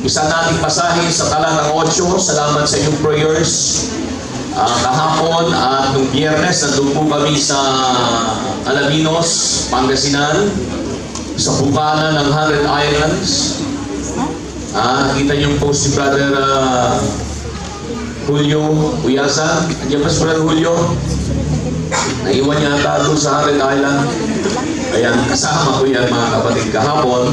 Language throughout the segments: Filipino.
Isa nating basahin sa talatang 8. Salamat sa inyong prayers. Kahapon at nung Biyernes, nandun po kami sa Alabinos, Pangasinan, sa bukana ng 100 Islands. Nakita niyo po si Brother Julio Uyasa. Andiyan ba si Brother Julio? Naiwan niya ata doon sa 100 Island. Ayan, kasama ko yan mga kapatid kahapon.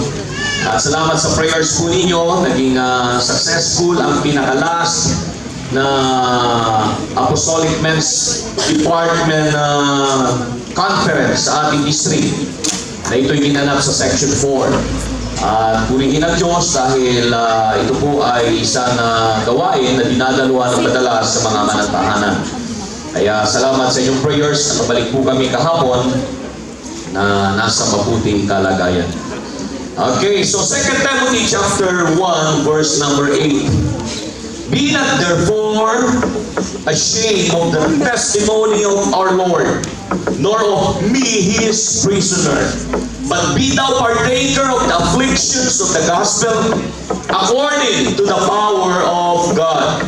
Salamat sa prayers po ninyo. Naging successful ang pinaka-last na Apostolic Men's Department conference sa ating district na ito'y ginanap sa Section 4. Purihin ang Diyos dahil ito po ay isang gawain na dinadalawa ng madalas sa mga manatahanan. Kaya salamat sa inyong prayers. Nakabalik po kami kahapon na nasa mabuting kalagayan. Okay, so 2 Timothy chapter 1 verse number 8. Be not therefore ashamed of the testimony of our Lord, nor of me his prisoner, but be thou partaker of the afflictions of the gospel according to the power of God,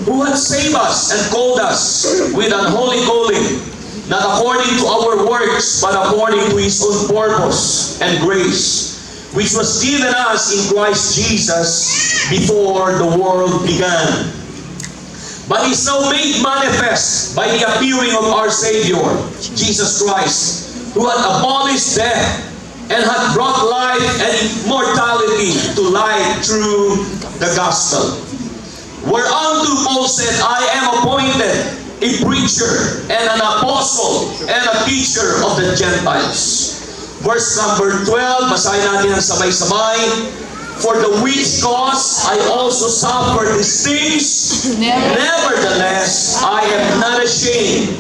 who hath saved us and called us with an holy calling, not according to our works, but according to his own purpose and grace, which was given us in Christ Jesus before the world began, but is now made manifest by the appearing of our Savior, Jesus Christ, who hath abolished death, and hath brought life and immortality to light through the gospel. Whereunto Paul said, I am appointed a preacher, and an apostle, and a teacher of the Gentiles. Verse number 12, basahin natin ang sabay-sabay. For the which cause I also suffer these things, nevertheless I am not ashamed,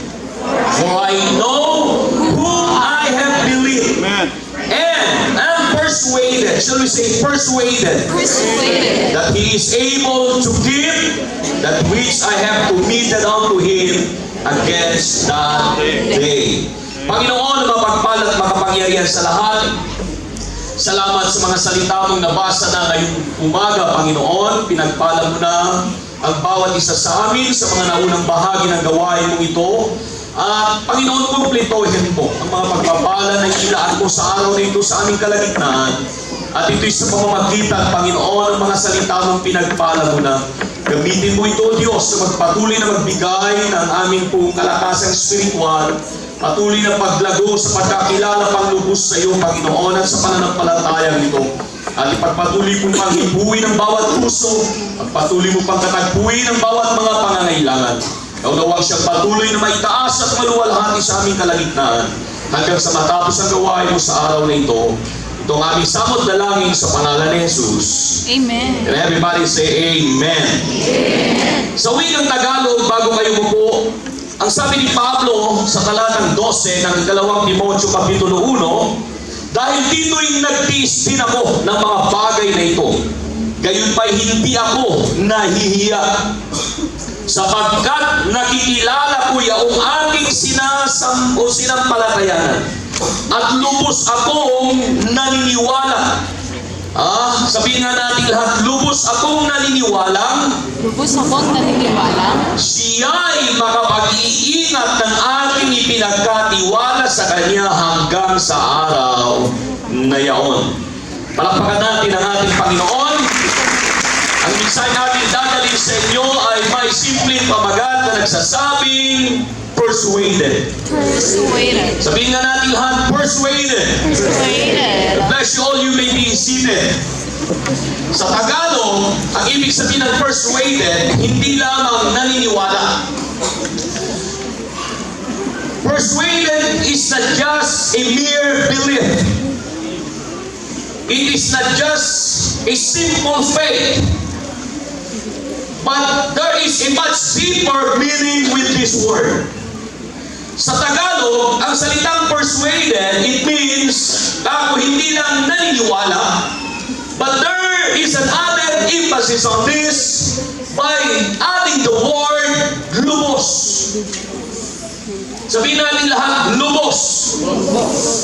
for I know whom I have believed, and am persuaded, shall we say persuaded, that he is able to give that which I have committed unto him against that day. Panginoon, mapagpala at makapangyarihan sa lahat. Salamat sa mga salita mong nabasa na ngayong umaga, Panginoon. Pinagpala mo na ang bawat isa sa amin sa mga naunang bahagi ng gawain mong ito. At Panginoon, kumplitohin mo ang mga pagpapala na ilaan mo sa araw na ito sa aming kalagitnaan. At ito'y sa pamamagitan, Panginoon, ang mga salita mong pinagpala mo na. Gamitin mo ito, Diyos, sa magpatuloy na magbigay ng aming pong kalakasang spiritual, patuloy na paglago sa pagkakilala panglubos sa iyo, Panginoon, at sa pananampalatayang ito. At ipagpatuloy mong panghibuin ng bawat puso, at patuloy mong pagkatagpuin ng bawat mga pangangailangan. Nawang siyang patuloy na maitaas at maluwalhati sa aming kalagitnaan hanggang sa matapos ang gawain mo sa araw na ito. Itong aming samot dalangin sa pangalan ni Jesus. Amen. And everybody say Amen. Amen. Sa wikang Tagalog, bago kayo umupo, ang sabi ni Pablo sa talatang 12 ng 2 Timoteo Kapitulo 1, dahil dito'y nagtiis din ako ng mga bagay na ito, gayon pa'y hindi ako nahihiya, sapagkat nakikilala ko yaong aking sinampalatayanan, at lubos akong naniniwala. Sabihin nga natin lahat, lubos akong naniniwalang siya'y makapag-iingat ng aking ipinagkatiwala sa kanya hanggang sa araw na yaon. Palakpakan natin ang ating Panginoon. Ang mensahe natin dadalhin sa inyo ay may simpleng pamagat na nagsasabing persuaded. Sabihin nga natin lahat, persuaded. Bless you all, you may be seated. Sa Tagalog, ang ibig sabihin ng persuaded, hindi lamang naniniwala. Persuaded is not just a mere belief. It is not just a simple faith. But there is a much deeper meaning with this word. Sa Tagalog, ang salitang persuaded, it means hindi lang naniniwala, but there is an added emphasis on this by adding the word lubos. Sabihin natin lahat, lubos.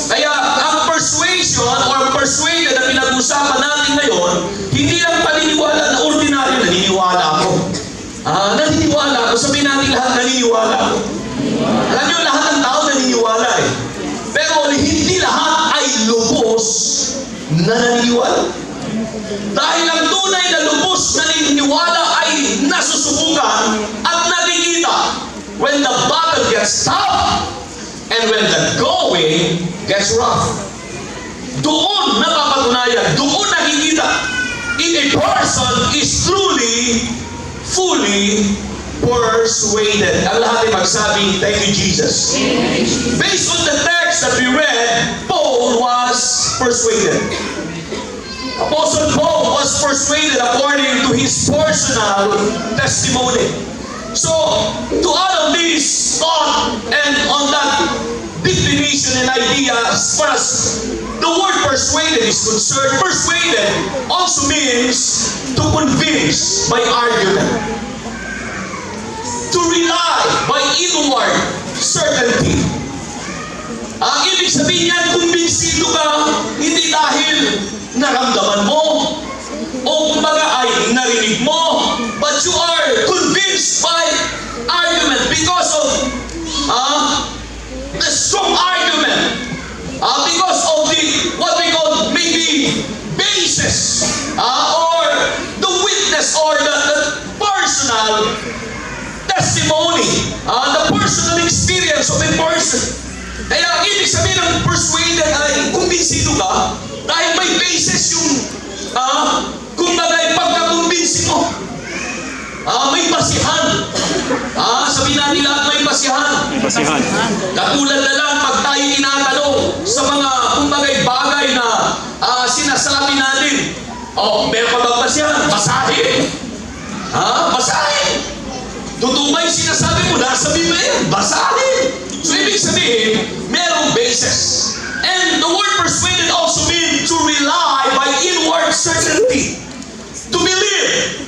Kaya ang persuasion or persuaded na pinag pag-usapan natin ngayon, hindi lang paniniwala na ordinaryo, naniniwala ako. Naniniwala ako, sabihin natin lahat naniniwala ako. Alam nyo, lahat ng tao naniniwala eh. Pero hindi lahat ay lubos na naniniwala. Dahil ang tunay na lubos na naniniwala ay nasusubukan at nakikita when the battle gets tough and when the going gets rough. Doon napapatunayan, doon nakikita if a person is truly, fully persuaded. Ang lahat ay magsabi, thank you, Jesus. Based on the text that we read, Paul was persuaded. Apostle Paul was persuaded according to his personal testimony. So, to all of this thought and on that definition and idea, as far as the word persuaded is concerned, persuaded also means to convince by argument, to rely by inward certainty. Ang ibig sabihin niyan, kumbinsido ka, hindi dahil naramdaman mo, o kumbaga ay narinig mo, but you are convinced by argument because of the strong argument, because of the, what we call maybe basis, or the witness, or the personal testimony, the personal experience of a person. Kaya ang ibig sabihin ng persuaded ay kumbinsido ka dahil may basis yung kung bagay pagkakumbinsi mo. May basihan. Sabihin natin lahat may basihan. Basihan. Katulad na lang pag tayo tinatanong sa mga kumbagay bagay na sinasabi natin. Meron ka bang basihan? Basahin. Basahin. Totoo ba yung sinasabi mo? Nasa Biblia, basahin. So, ibig sabihin, merong basis. And the word persuaded also means to rely by inward certainty. To believe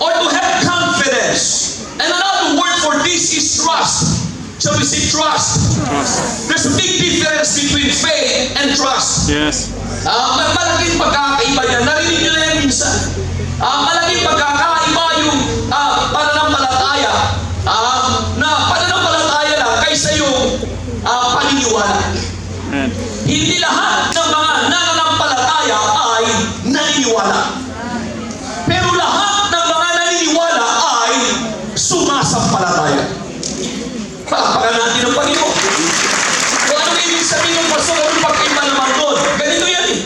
or to have confidence. And another word for this is trust. Shall we say trust? There's a big difference between faith and trust. Yes. Malaking pagkakaiba yan. Narinig nyo na yan minsan. Malaking pagkakaiba yung pananampalataya. Na pananampalataya lang kaysa yung paniniwala. Hindi lahat ng mga nananampalataya ay naniniwala. Pero lahat ng mga naniniwala ay sumasampalataya. Palakpakan natin ang Panginoon. Kung anong ibig sabihin ng pastor, anong pagkaiba naman doon? Ganito yan eh.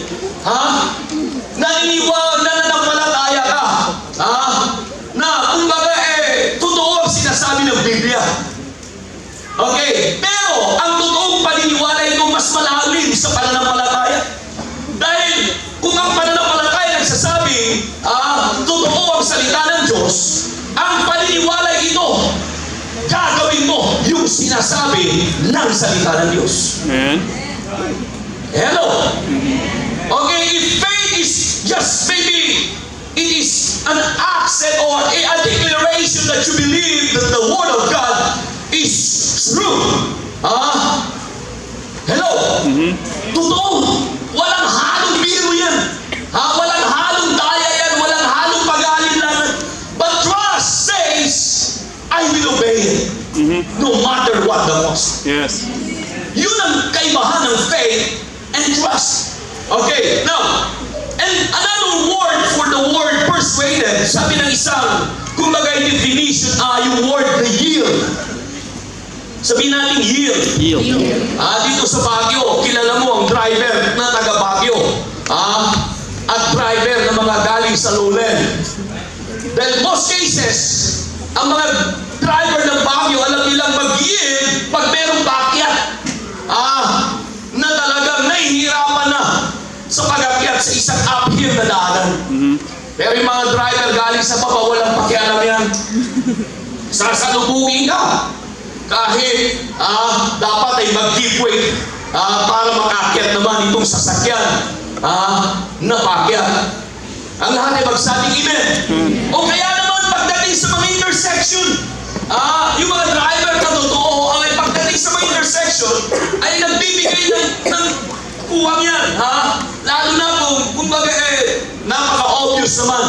Naniniwala, nananampalataya ka. Na kumbaga totoo ang sinasabi ng Biblia. Okay, pero ang totoong paniniwala ito mas malalim sa pananampalataya. Dahil kung ang pananampalataya nagsasabi, totoo ang salita ng Diyos, ang paniniwala ito, gagawin mo yung sinasabi ng salita ng Diyos. Amen. Hello? Okay, if faith is just maybe it is an accent or a declaration that you believe that the Word of God is true. Hello? Totoo. Walang halong biro yan. Walang halong daya yan. Walang halong pag-aalilangan. But trust says, I will obey it. No matter what the cost. Yes. Yun ang kaibahan ng faith and trust. Okay, now, and another word for the word persuaded, sabi ng isang, kumbaga yung definition, yung word na yield. Sabihin natin yield. Yield. Dito sa Baguio, kilala mo ang driver na taga Baguio. At driver na mga galing sa lowland. Dahil most cases, ang mga driver ng Baguio, alam nilang mag-yield pag merong bakyat. Na talagang nahihirapan na sa pag-akyat sa isang uphill na daanan. Pero yung mga driver galing sa baba, walang pakialam yan. Sasalubungin ka. Kahit dapat ay mag-give way para makakyat naman itong sasakyan na pakyat. Ang lahat ay magsabing amen. O kaya naman pagdating sa mga intersection, yung mga driver na totoo ay pagdating sa mga intersection ay nagbibigay ng kuwang yan. Lalo na kung kumbaga napaka-obvious naman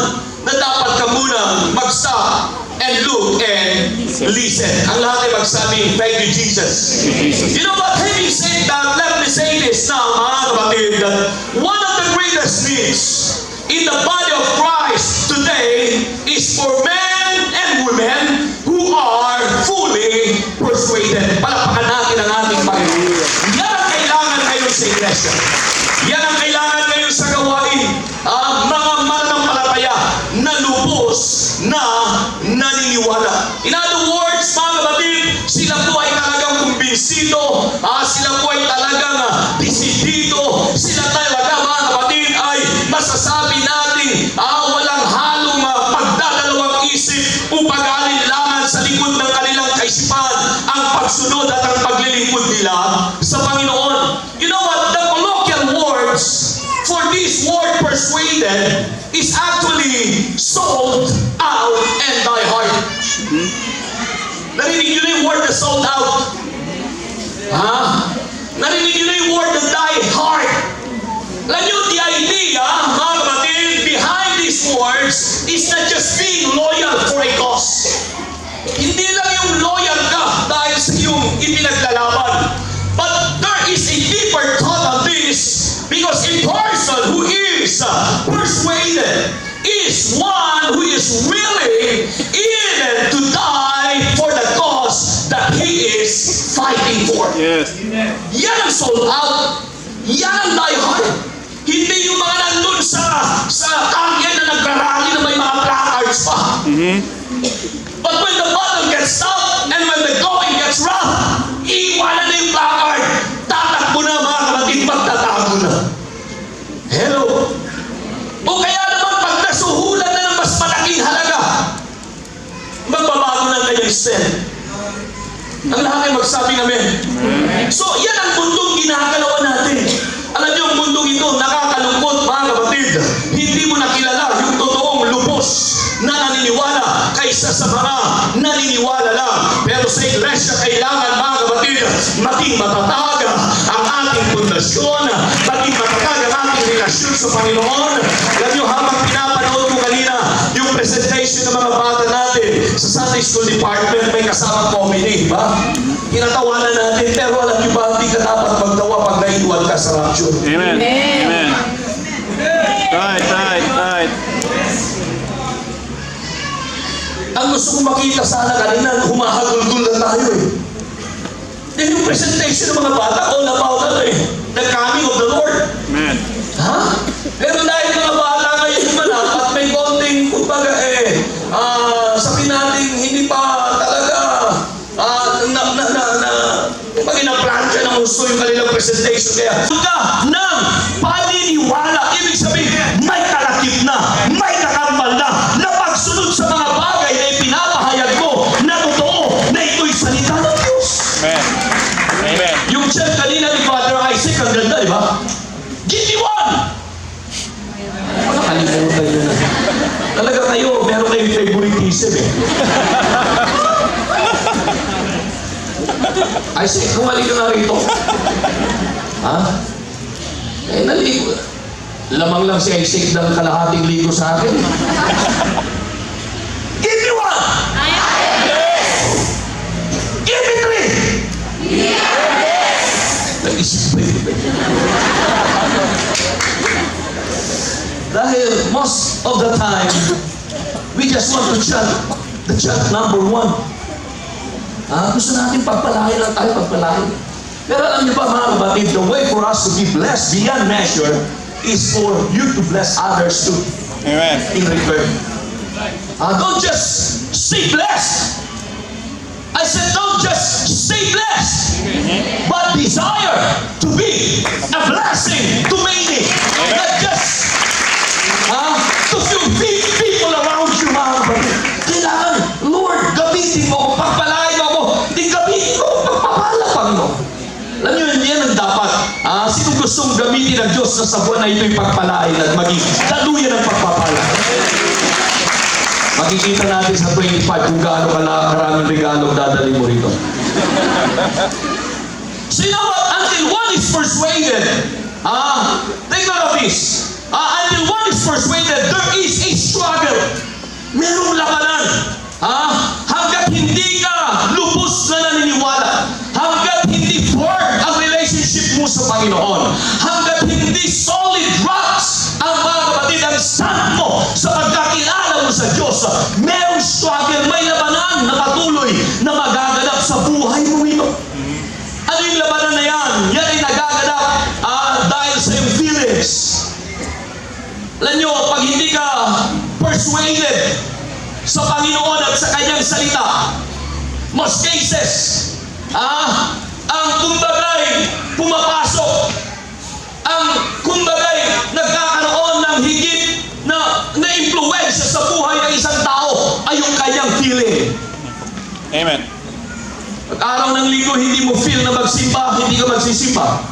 na dapat ka muna mag-stop and look and listen. Ang lahat ay magsabi, thank you, Jesus. You know what? Having said that, let me say this now, mga kapatid, that one of the greatest needs in the body of Christ today is for men and women who are fully persuaded. Palakpakan natin ang ating Panginoon. Yan ang kailangan ngayon sa iglesia. Yan ang kailangan ngayon sa gawain. Mga mananampalataya na lubos na naniniwala. In other words, mga kapatid, sila po ay talagang kumbinsido, sila po ay talagang desidido, sila talaga, mga kapatid, ay masasabi natin, walang halong pagdadalawang isip upang alinlangan sa likod ng kanilang kaisipan ang pagsunod at ang paglilingkod nila sa Panginoon. You know what? The colloquial words for this word persuaded is actually sold out and die hard. Narinig nyo na yung word na sold out? Narinig nyo na yung word na die hard? Alam nyo, the idea, mga kapatid, behind these words is not just being loyal for a cause. Hindi lang yung loyal ka dahil sa iyong ipinaglalaban. But there is a deeper thought on this, because a person who is persuaded is one who is willing even to die for the cause that he is fighting for. Yes. Yan ang sold out. Yan ang die hard. Hindi yung mga nandun sa kangyan na nagrarally na may mga placards pa. But when the battle gets tough and when the going gets rough, iwanan na yung placard. Tatakbo na, mga kapatid, magtatago na. Hello? O kaya naman pag nasuhulan na ng mas malaking halaga, magbabago ng kanyang stand. Ang lahat ay magsabi namin. So, yan ang mundong ginagalawa natin. Alam niyo, ang mundong ito, nakakalungkot, mga kapatid. Hindi mo nakilala yung totoong lubos na naniniwala kaysa sa mga naniniwala lang. Pero sa iglesia, kailangan, mga kapatid, maging matatag ang ating pundasyon, maging matatag ang ating relasyon sa Panginoon. Alam niyo, habang pinapanood ko kanina yung presentation ng mga bata natin sa Sunday School Department, may kasamang comedy, ba? Kinatawanan natin, pero alam niyo ba, hindi ka dapat magtawa pag naiwan ka sa rapture. Amen. Amen. Right. Ang gusto kong makita sana kanina, humahagulgul na tayo eh. Then yung presentation ng mga bata, all about the coming of the Lord. Amen. Pero dahil mga bata ngayon manap at may konting, kumbaga sabihin natin, hindi pa talaga kumbaga na-plancha ng gusto yung kanilang presentation. Kaya ka ng paniniwala, ibig sabihin, may kalakip na, may kakambal na pagsunod sa mga bagay na ipinapahayag ko na totoo na ito'y salita ng Diyos. Amen. Amen. Yung chat kanina ni Father Isaac, ang ganda, di ba? GT1! Nakalimutan nyo na. Talaga kayo, meron kayong favoritism eh. Isaac, kumali ka na rito. Naligo. Lamang lang si Isaac ng kalahating ligo sa akin. Give me one! Give me three! Nag-isip ba yun? Dahil most of the time, we just want to chant the chant number 1. Gusto natin pagpalain lang tayo, pagpalain. Pero alam niyo ba, mga kapatid, the way for us to be blessed beyond measure is for you to bless others too. Amen. In return. Don't just say blessed. I said don't just say blessed, but desire to be a blessing to many. Not just to few people around you, mga kapatid. Kailangan, Lord, gamitin mo, pagpalain mo ako, hindi gamitin mo, pagpapalapang mo. Alam niyo, yan ang dapat. Sino gustong gamitin ng Diyos na sa buwan na ito'y pagpalain at maging daluyan ng pagpapala? Makikita natin sa 25 kung gaano karaming regalo dadali mo rito. So you know what? Until one is persuaded, take note of this. Until one is persuaded, there is a struggle. Merong labanan. Hanggat hindi ka lubos na naniniwala, hanggat hindi firm ang relationship mo sa Panginoon, hanggat hindi solid rocks ang mga kapatid, ang stand mo sa pagkakilala mo sa Diyos, merong struggle, may labanan na patuloy na magaganap sa buhay mo ito. Ano yung labanan na yan? Yan ay nagaganap dahil sa iyong feelings. Alam nyo, pag hindi ka persuaded sa Panginoon at sa Kanyang salita, most cases, ang kumbagay pumapasok, ang kumbagay nagkakaroon ng higit na impluwensya sa buhay ng isang tao ay yung kanyang feeling. Amen. Pag araw ng linggo, hindi mo feel na magsimba, hindi ka magsisimba.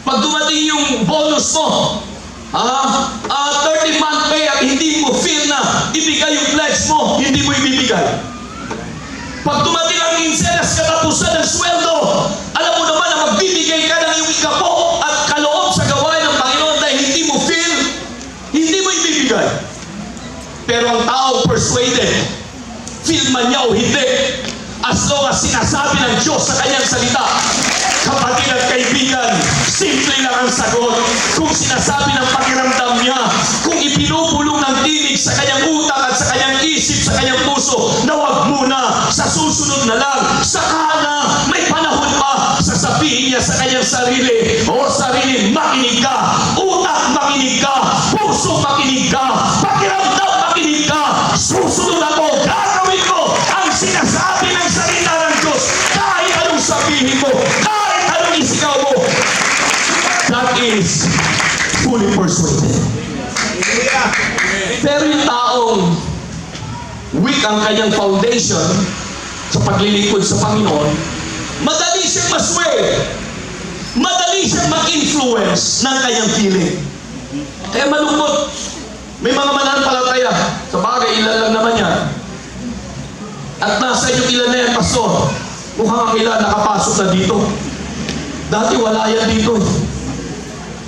Pag dumating yung bonus mo, 30-month pay at hindi mo feel na ibigay yung pledge mo, hindi mo ibibigay. Pag dumating ang insenas katapusan ng sweldo, alam mo naman na magbibigay ka ng iyong ikapo at kaloob sa gawain ng Panginoon dahil hindi mo feel, hindi mo ibibigay. Pero ang tao persuaded, feel man niya o hindi, as long as sinasabi ng Diyos sa kanyang salita, kapatid at kaibigan, simple lang ang sagot. Kung sinasabi ng pakiramdam niya, kung ipinupulong ng tinig sa kanyang utak at sa kanyang isip, sa kanyang puso, na wag muna, sa susunod na lang, saka na, may panahon pa, sasabihin niya sa kanyang sarili, sarili, makinig ka, utak, makinig ka, puso, makinig ka, pakiramdam, makinig ka, susunod ako, gagawin ko ang sinasabi ng salita ng Diyos, kahit anong sabihin mo, kahit anong isigaw mo. That is fully persuaded. Pero yung taong weak ang kanyang foundation sa paglilingkod sa Panginoon, madali siyang masway, madali siyang mag-influence ng kanyang feeling. Kaya malungkot, may mga mananampalataya, sa bagay, ilan lang naman yan. At nasa inyong ilan na yan, pastor, mukhang ilan nakapasok na dito. Dati wala yan dito.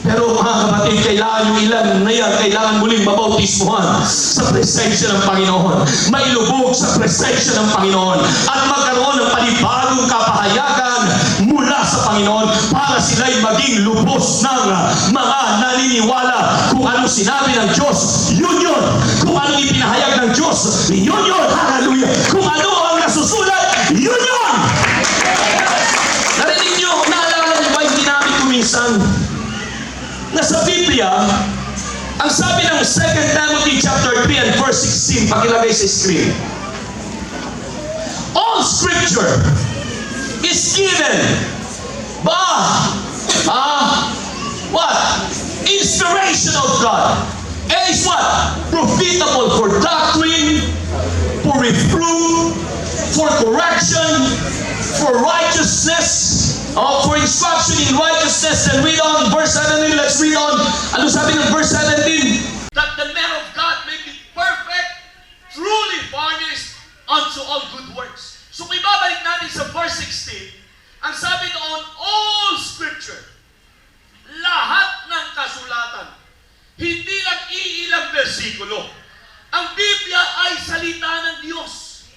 Pero mga kapatid, kailangan yung ilan na yan, kailangan muling mabautismuhan sa presensya ng Panginoon. Mailubog sa presensya ng Panginoon. At magkaroon ng panibagong kapahayagan mula sa Panginoon para sila'y maging lubos ng mga naniniwala. Kung ano sinabi ng Diyos, yun yun. Kung ano ipinahayag ng Diyos, yun yun. Hallelujah. Kung ano ang nasusulat, yun yun. Narinig nyo, naalala nyo ba yung ginamit ko minsan? Nasa Biblia, ang sabi ng 2 Timothy chapter 3 and verse 16, pakilagay sa screen. All scripture is given by what? Inspiration of God. And is what? Profitable for doctrine, for reproof, for correction, for righteousness, for instruction in righteousness. And read on verse 17. Let's read on. Ano sabi ng verse 17? That the man of God may be perfect, truly furnished unto all good works. So kung ibabalik natin sa verse 16, ang sabi doon, all scripture, lahat ng kasulatan, hindi lang iilang bersikulo. Ang Biblia ay salita ng Diyos.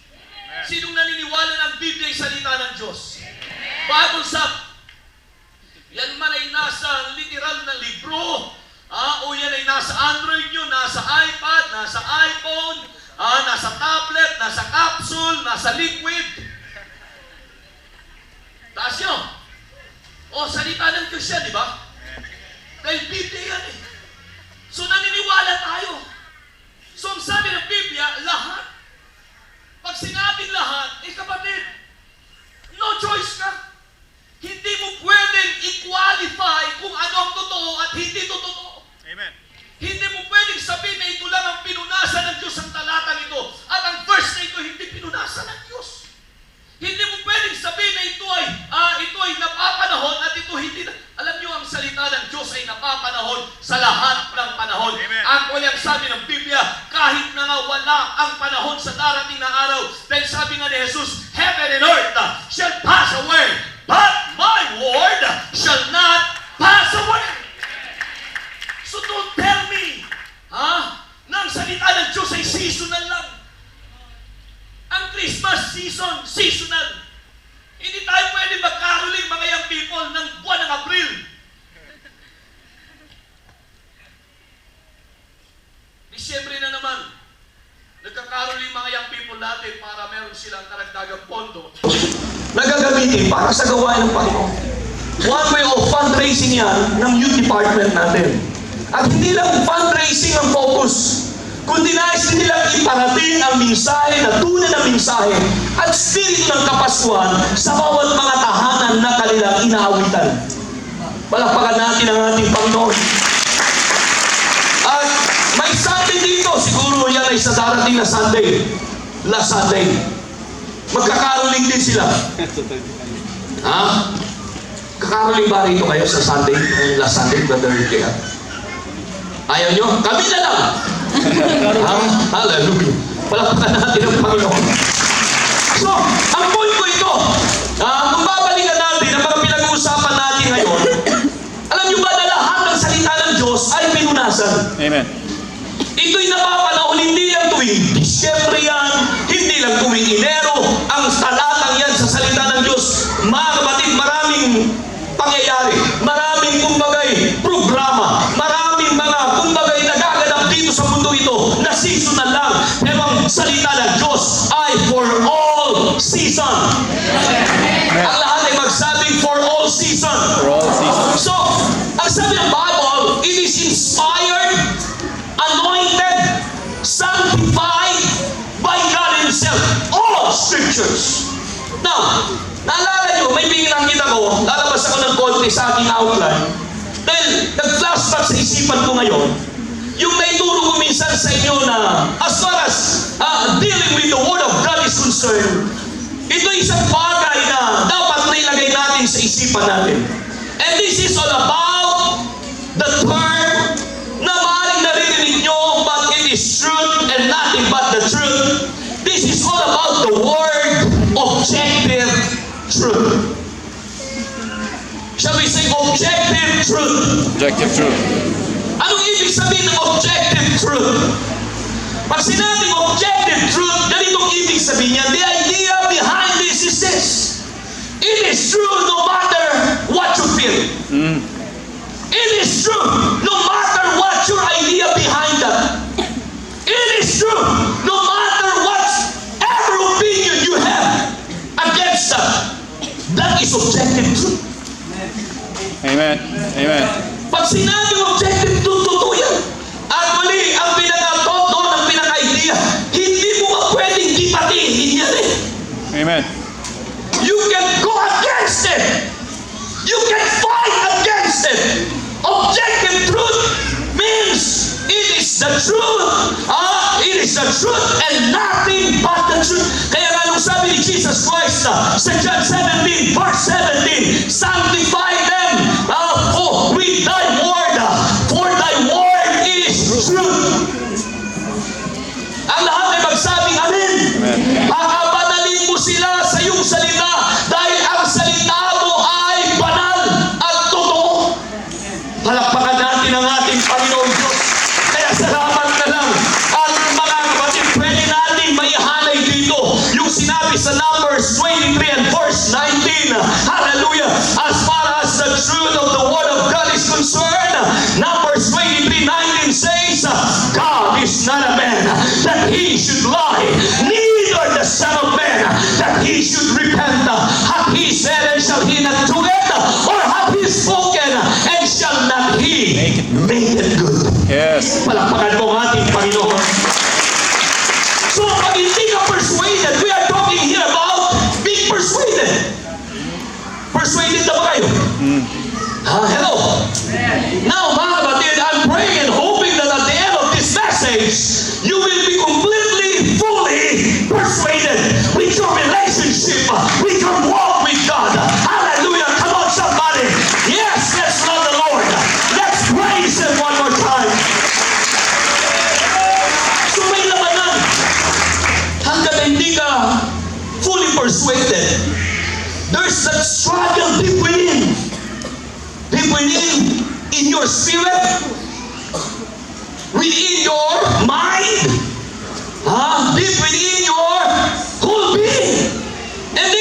Sinong naniniwala ng Biblia ay salita ng Diyos? Bible sa yan man ay nasa literal na libro, o yan ay nasa Android nyo, nasa iPad, nasa iPhone, nasa tablet, nasa capsule, nasa liquid. Taas nyo. Salita ng Diyos yan, di ba? Dahil Biblia yan eh. So naniniwala tayo. So ang sabi ng Biblia, lahat. Pag sinabing lahat, kapatid, no choice ka. Hindi mo pwedeng i-qualify kung ano ang totoo at hindi totoo. Amen. Hindi mo pwedeng sabihin na ito lang ang pinunasan ng Diyos ang talatang ito at ang verse na ito hindi pinunasan ng Diyos. Hindi mo pwedeng sabihin na ito ay napapanahon at ito hindi na. Alam niyo, ang salita ng Diyos ay napapanahon sa lahat ng panahon. Amen. Actually, ang sabi ng Biblia, kahit na nga wala ang panahon sa darating na araw, dahil sabi nga ni Jesus, heaven and earth shall pass away, but my word shall not pass away. season, seasonal. Hindi tayo pwede magkaroling mga young people ng buwan ng Abril. Disyembre na naman. Nagkakaroling mga young people natin para meron silang karagdagang pondo. Nagagamitin para sa gawain ng Panginoon. One way of fundraising yan ng youth department natin. At hindi lang fundraising ang focus, kundi nais din nilang iparating ang mensahe na tunay na mensahe at spirit ng Kapaskuhan sa bawat mga tahanan na kanilang inaawitan. Palakpakan natin ang ating Panginoon. At may Sunday dito, siguro yan ay sa darating na Sunday. Last Sunday. Magkakaroling din sila. Ha? Kakaroling ba rito kayo sa Sunday? Last Sunday, Brother Kaya? Ayaw nyo? Kami na lang! Ha? Hallelujah! Palakpakan natin ang Panginoon. So, ang point ko ito, kung babalikan natin ang mga pinag-uusapan natin ngayon, alam nyo ba na lahat ng salita ng Diyos ay pinunasan? Amen. Ito'y napapanahon hindi lang tuwing Disyembre yan, hindi lang tuwing Enero, ang talatang yan sa salita ng Diyos. Mga kapatid, maraming pangyayari, maraming kumbagay programa, maraming mga kumbagay nagaganap dito sa mundo ito na seasonal lang. Pero ang salita ng Diyos ay for all season. Ang lahat ay magsabing for all season. For all seasons. So, ang sabi ng Bible, it is inspired, anointed, sanctified by God Himself. All scriptures. Now, naalala nyo, may binanggit ako, lalabas ako ng konti sa aking outline, dahil nag-flashback sa isipan ko ngayon, yung naituro ko minsan sa inyo na as far as dealing with the Word of God is concerned, ito isang bagay na dapat nailagay natin sa isipan natin. And this is all about the term na maaaring naririnig nyo, but it is truth and nothing but the truth. This is all about the word objective truth. Shall we say objective truth? Objective truth. Anong ibig sabihin ng objective truth? Pag sinabing objective truth, ganitong ibig sabihin niya, the idea behind this is this. It is true no matter what you feel. It is true no matter what your idea behind that. It is true no matter whatever opinion you have against that. That is objective truth. Amen. Amen. Pag sinabing objective truth, totoo yan. At muli, ang pinaka-thought doon, ang pinaka-idea, hindi mo ba pwedeng kipatihin yan eh. Amen. You can go against it. You can fight against it. Objective truth means it is the truth. It is the truth and nothing but the truth. Kaya nga nung sabi ni Jesus Christ sa John 17, verse 17, sanctify them with thy word, for thy word is truth. Ang lahat ay magsabing amen. Amen. Pakabanalin mo sila sa iyong salita dahil ang salita mo ay banal at totoo. Palakpakan natin ang ating Panginoon Diyos. Kaya salamat na lang. At mga kapatid, pwede natin maihalay dito yung sinabi sa Numbers 23 and verse 19. Hallelujah. As far as the truth of the Word of God is concerned, Numbers 23:19 says, God is not a man that He should lie, neither the Son of Man that He should repent. Hath He said, and shall He not do it? Or hath He spoken, and shall not He make it good? Yes. Palakpakan mo ang ating Panginoon. So, pag hindi ka persuaded, we are talking here about being persuaded. Persuaded na ba kayo? Hello? Now, mga kapatid, I'm praying and hoping that at the end of this message, you will be completely, fully persuaded with your relationship, with your walk with God. Hallelujah. Come on, somebody. Yes, let's love the Lord. Let's praise Him one more time. So may labanan. Hanggang hindi ka fully persuaded, there's that struggle deep within. Deep within, in your spirit, within your mind, deep within your whole being.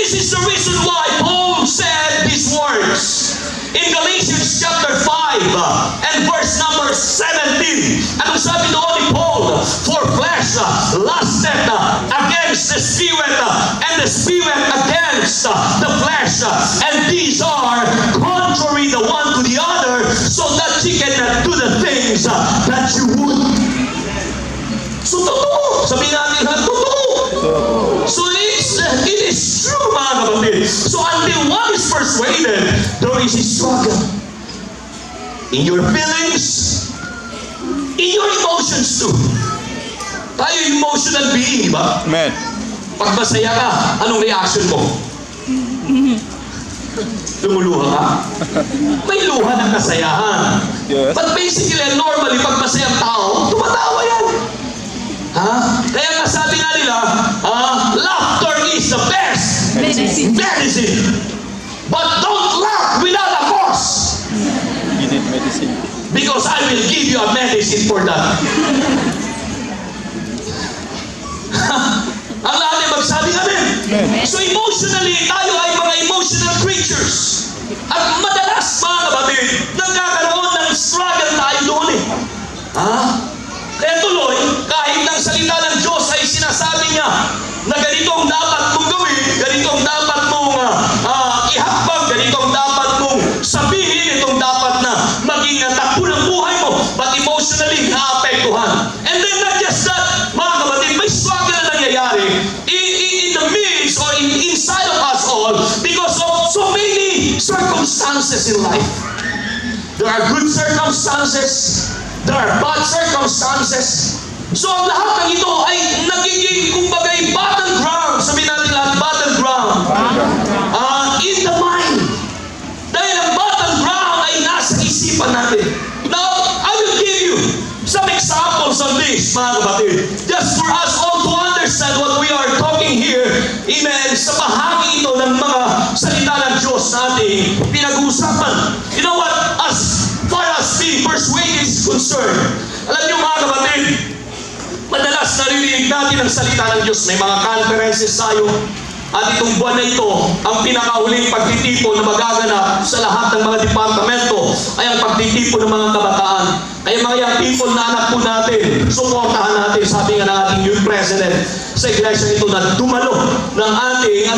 this is the reason why Paul said these words in Galatians chapter 5 and verse number 17. Anong sabi doon ni Paul? For flesh lusteth against the spirit, and the spirit against the flesh. And these are contrary the one to the other, so that you cannot do the things that you would. So totoo. Sabihin natin ha, totoo. So it is true, mga kapatid. So until one is persuaded, there is a struggle. In your feelings, in your emotions too. Tayo emotional being, di ba? Amen. Pag masaya ka, anong reaction mo? Lumuluha ka? May luha ng kasayahan. Yes. But basically, normally, pag masayang tao, tumatawa yan. Ha? Kaya nga sabi nga nila, laughter is the best medicine. But don't laugh without a cause. You need medicine. Because I will give you a medicine for that. Ang lahat ay magsabi amen. So emotionally, tayo ay mga emotional creatures. At madalas, mga kapatid, nagkakaroon ng struggle tayo doon eh. Ha? Kaya tuloy, kahit ng salita ng Diyos ay sinasabi niya na ganito ang dapat mong gawin, ganito ang dapat mong ihakbang, ganito ang dapat mong sabihin, itong dapat na maging takbo ng buhay mo, but emotionally naapektuhan. And then not just that, mga kapatid, may struggle na nangyayari in the midst or inside of us all because of so many circumstances in life. There are good circumstances, there are bad circumstances. So ang lahat ng ito ay nagiging kumbagay battleground. Sabihin natin lahat, battleground. In the mind. Dahil ang battleground ay nasa isipan natin. Now, I will give you some examples of this, mga kapatid. Just for us all to understand what we are talking here. Amen. Sa bahagi ito ng mga salita ng Diyos na ating pinag-uusapan. You know what? As far as being persuaded is concerned, alam niyo mga kapatid, madalas naririnig natin ang salita ng Diyos. May mga conferences tayo. At itong buwan na ito, ang pinakahuling pagtitipon na magaganap sa lahat ng mga departamento ay ang pagtitipon ng mga kabataan. Kaya mga young people na anak po natin, suportahan natin, sabi nga ng ating youth president sa iglesia ito na dumalo ng ating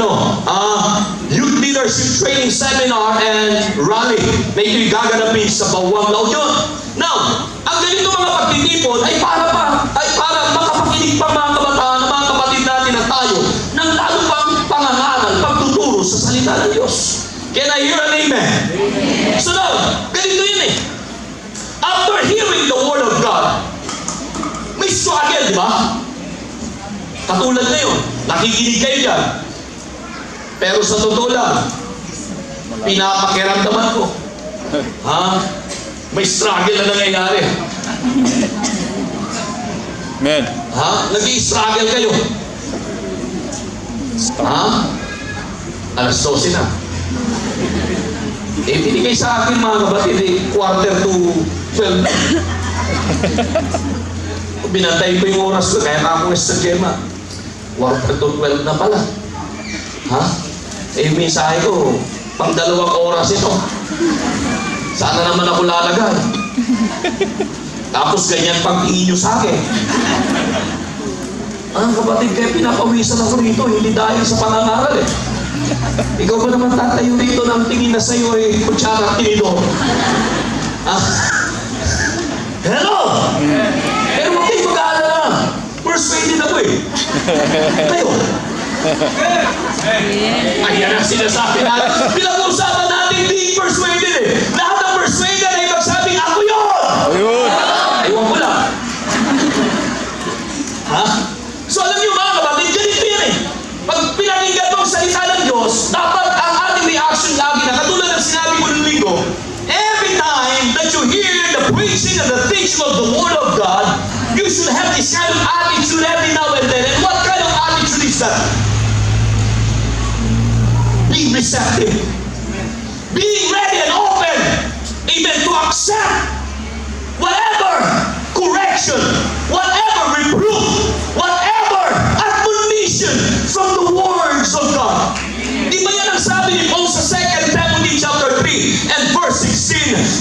youth leadership training seminar and rally na ito'y gaganapin sa Bawang La Union. Now, ang ganito mga pagtitipon ay para makapakinig pa mga kabataan, mga kapatid natin na tayo ng lalo pang pangangaral, pagtuturo sa salita ng Diyos. Can I hear an amen? So now, ganito yun eh. After hearing the Word of God, may struggle, di ba? Katulad ngayon, nakikinig kayo dyan. Pero sa totoo lang, pinapakiramdaman ko. May struggle na nangyayari. Amen. Nag-i-struggle kayo. Alas 12 na. Binigay sa akin mga kapatid, quarter to 12 na. Binantay ko yung oras ko, kaya ako sa Gemma. Quarter to 12 na pala. Mensahe ko, pang 2 oras ito. Sana naman ako lalagay. Tapos ganyan pagtingin nyo sa akin. Kapatid, kaya pinapawisan ako rito, hindi dahil sa pangangaral eh. Ikaw ba naman tatayo rito ng tingin na sa'yo ay kutsara at tinidor? Hello! Pero huwag kayo mag-aalala. Persuaded ako eh. Kayo. Ayan ang sinasabi natin. Pinag-usapan natin being persuaded eh. Lahat ng persuaded ay magsabing, ako yun! Ayun! Aywan ko lang. So alam niyo mga kapatid, ganito yan eh. Pag pinakinggan mo ang salita ng Diyos, dapat ang ating reaction lagi na katulad ng sinabi ko ng linggo, every time that you hear the preaching and the teaching of the Word of God, you should have this kind of attitude every now and then. And what kind of attitude is that? Being receptive. Being ready and open, amen, to accept whatever correction, whatever reproof, whatever admonition from the words of God.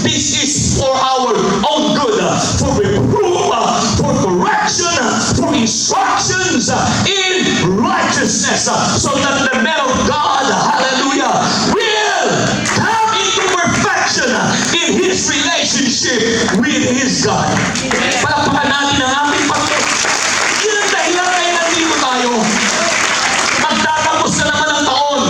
This is for our own good, for reproof, for correction, for instructions in righteousness, so that the man of God, hallelujah, will come into perfection in his relationship with his God. Palakpakan natin ang ating Panginoon. Yun ang dahilan kaya nandito tayo. Magtatapos na naman ang taon.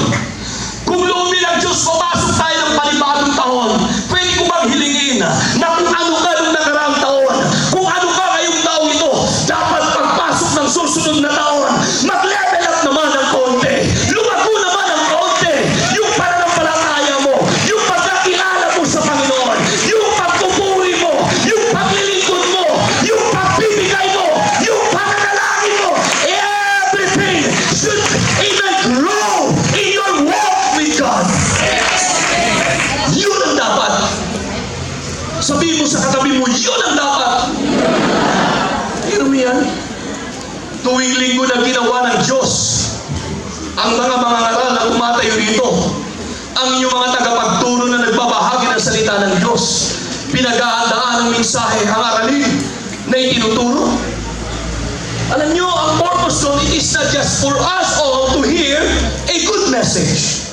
Kung loob ng Diyos, papasok tayo ng panibagong taon. Pwede ko bang hilingin na kung ano ka nung nakaraang taon, kung ano ka ngayong taong ito, dapat pagpasok ng susunod na taon, mag-level up naman ng konti. Lumago naman ng konti. Yung pananampalataya mo, yung pagkakilala mo sa Panginoon, yung pagpupuri mo, yung paglilingkod mo, yung pagbibigay mo, yung pananalangin mo, everything should even grow in your walk with God. Yun ang dapat. Sabihin mo sa katabi mo, yun ang dapat. Yun yan. Tuwing linggo na ginawa ng Diyos ang mga ngaral na tumatayo dito, ang inyong mga tagapagturo na nagbabahagi ng salita ng Diyos, pinag-aandaan ng mensahe, ang aralin na itinuturo. Alam nyo, ang purpose doon, it is not just for us all to hear a good message.